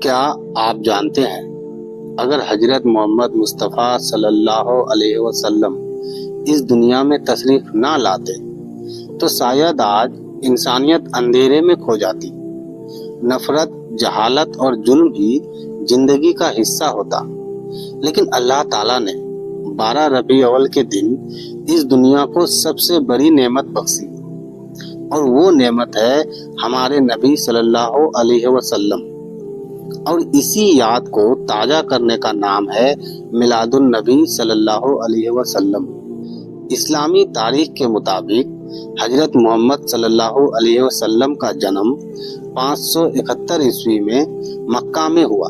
کیا آپ جانتے ہیں اگر حضرت محمد مصطفیٰ صلی اللہ علیہ وسلم اس دنیا میں تشریف نہ لاتے تو شاید آج انسانیت اندھیرے میں کھو جاتی، نفرت، جہالت اور ظلم ہی زندگی کا حصہ ہوتا۔ لیکن اللہ تعالیٰ نے 12 ربیع الاول کے دن اس دنیا کو سب سے بڑی نعمت بخشی، اور وہ نعمت ہے ہمارے نبی صلی اللہ علیہ وسلم، اور اسی یاد کو تازہ کرنے کا نام ہے میلاد النبی صلی اللہ علیہ وسلم۔ اسلامی تاریخ کے مطابق حضرت محمد صلی اللہ علیہ وسلم کا جنم 571 عیسوی میں مکہ میں ہوا۔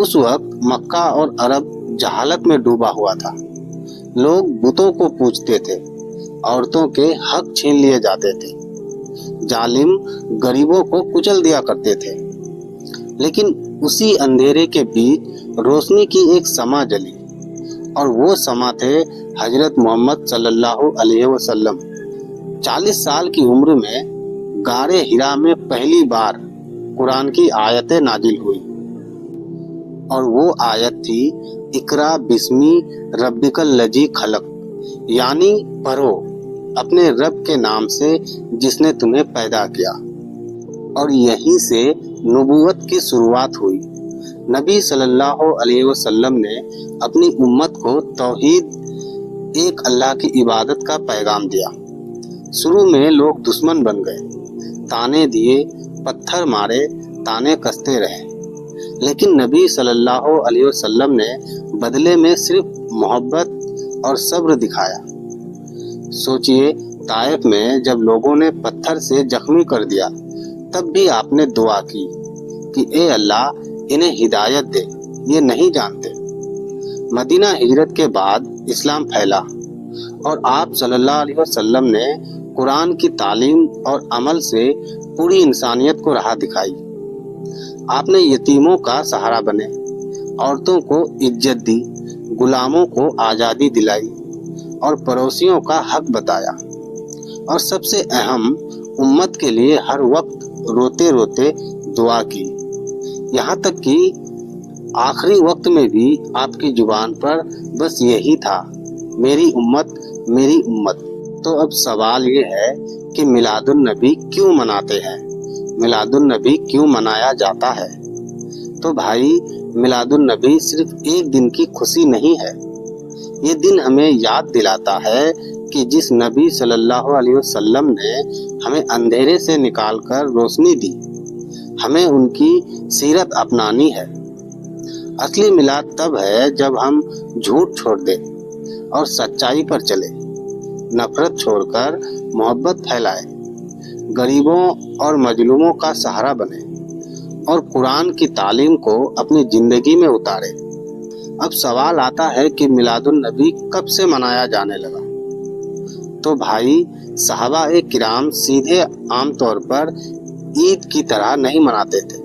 اس وقت مکہ اور عرب جہالت میں ڈوبا ہوا تھا۔ لوگ بتوں کو پوجتے تھے، عورتوں کے حق چھین لیے جاتے تھے، ظالم غریبوں کو کچل دیا کرتے تھے۔ لیکن اسی اندھیرے کے بیچ روشنی کی ایک شمع جلی، اور وہ شمع تھے حضرت محمد صلی اللہ علیہ وسلم۔ 40 سال کی عمر میں غار حرا میں پہلی بار قرآن کی آیتیں نازل ہوئی، اور وہ آیت تھی اقرا بسمی ربک الذی خلق، یعنی پڑھو اپنے رب کے نام سے جس نے تمہیں پیدا کیا۔ اور یہیں سے نبوت کی شروعات ہوئی۔ نبی صلی اللہ علیہ وسلم نے اپنی امت کو توحید، ایک اللہ کی عبادت کا پیغام دیا۔ شروع میں لوگ دشمن بن گئے، تانے دیے، پتھر مارے، تانے کستے رہے، لیکن نبی صلی اللہ علیہ وسلم نے بدلے میں صرف محبت اور صبر دکھایا۔ سوچئے، طائف میں جب لوگوں نے پتھر سے زخمی کر دیا تب بھی آپ نے دعا کی کہ اے اللہ انہیں ہدایت دے، یہ نہیں جانتے۔ مدینہ ہجرت کے بعد اسلام پھیلا، اور آپ صلی اللہ علیہ وسلم نے قرآن کی تعلیم اور عمل سے پوری انسانیت کو راہ دکھائی۔ آپ نے یتیموں کا سہارا بنے، عورتوں کو عزت دی، غلاموں کو آزادی دلائی، اور پڑوسیوں کا حق بتایا، اور سب سے اہم، امت کے لیے ہر وقت روتے روتے دعا کی۔ یہاں تک کہ آخری وقت میں بھی آپ کی زبان پر بس یہی تھا، میری امت، میری امت۔ تو اب سوال یہ ہے کہ میلاد النبی کیوں مناتے ہیں؟ میلاد النبی کیوں منایا جاتا ہے؟ تو بھائی، میلاد النبی صرف ایک دن کی خوشی نہیں ہے۔ یہ دن ہمیں یاد دلاتا ہے کہ جس نبی صلی اللہ علیہ وسلم نے ہمیں اندھیرے سے نکال کر روشنی دی، ہمیں ان کی سیرت اپنانی ہے۔ اصلی میلاد تب ہے جب ہم جھوٹ چھوڑ دیں اور سچائی پر چلے، نفرت چھوڑ کر محبت پھیلائے، غریبوں اور مظلوموں کا سہارا بنے، اور قرآن کی تعلیم کو اپنی زندگی میں اتارے۔ اب سوال آتا ہے کہ میلاد النبی کب سے منایا جانے لگا؟ تو بھائی، صحابہ کرام سیدھے عام طور پر عید کی طرح نہیں مناتے تھے،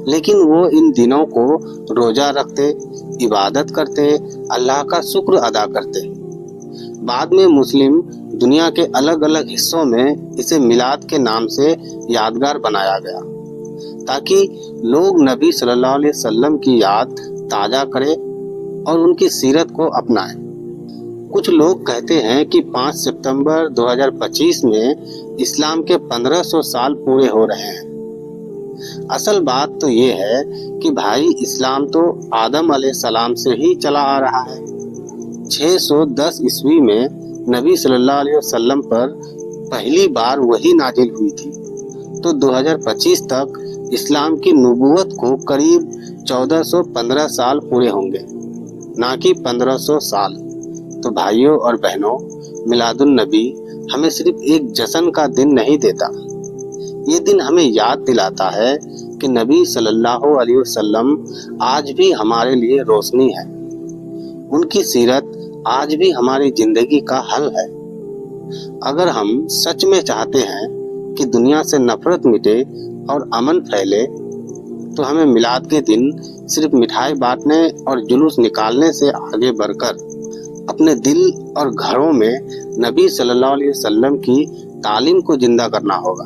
لیکن وہ ان دنوں کو روزہ رکھتے، عبادت کرتے، اللہ کا شکر ادا کرتے۔ بعد میں مسلم دنیا کے الگ الگ حصوں میں اسے میلاد کے نام سے یادگار بنایا گیا، تاکہ لوگ نبی صلی اللہ علیہ وسلم کی یاد تازہ کریں اور ان کی سیرت کو اپنائیں۔ کچھ لوگ کہتے ہیں کہ 5 ستمبر 2025 میں اسلام کے 1500 سال پورے ہو رہے ہیں۔ اصل بات تو یہ ہے کہ بھائی، اسلام تو آدم علیہ السلام سے ہی چلا آ رہا ہے۔ 610 عیسوی میں نبی صلی اللہ علیہ وسلم پر پہلی بار وحی نازل ہوئی تھی، تو 2025 تک اسلام کی نبوت کو قریب 1415 سال پورے ہوں گے، نہ کہ 1500 سال۔ تو بھائیوں اور بہنوں، میلاد النبی ہمیں صرف ایک جشن کا دن نہیں دیتا، یہ دن ہمیں یاد دلاتا ہے کہ نبی صلی اللہ علیہ وسلم آج بھی ہمارے لیے روشنی ہے، ان کی سیرت آج بھی ہماری زندگی کا حل ہے۔ اگر ہم سچ میں چاہتے ہیں کہ دنیا سے نفرت مٹے اور امن پھیلے، تو ہمیں میلاد کے دن صرف مٹھائی بانٹنے اور جلوس نکالنے سے آگے بڑھ کر اپنے دل اور گھروں میں نبی صلی اللہ علیہ وسلم کی تعلیم کو زندہ کرنا ہوگا۔